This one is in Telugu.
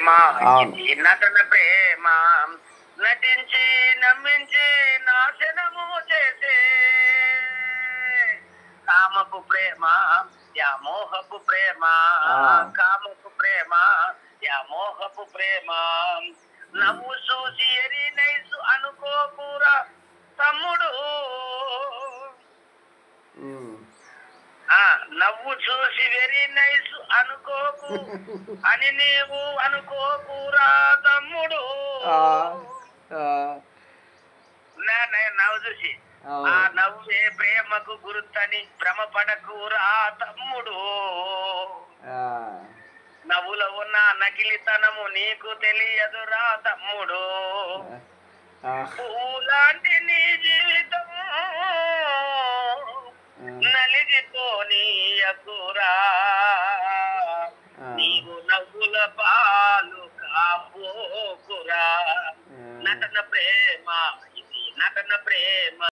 అవును. ఇది నటన ప్రేమ నటించి నమ్మించి నాశనము చేసే కామపు ప్రేమ వ్యామోహపు ప్రేమ ఆ! కామపు ప్రేమ వ్యామోహపు ప్రేమ హ్మ్. నవ్వు చూసి ఎరి నైసు అనుకోకూరా తమ్ముడు. హ్మ్. ఆ నవ్వు చూసి వెరీ నైస్ అనుకోకు అని నీవు అనుకోకురా తమ్ముడు. ఆ! ఆ! నవ్వు చూసి ఆ అవును. నవ్వే ప్రేమకు గుర్తని భ్రమపడకురా తమ్ముడు. ఆ! నవ్వులో ఉన్న నకిలితనము నీకు తెలియదురా తమ్ముడు. ఆ! పూలాంటి నీ జీవితం ఆ! నలిగిపోనీయకురా. ఆ! నీవు నవ్వుల పాలు కాబోకురా. ఆ! నటన ప్రేమ ఇది నటన ప్రేమ.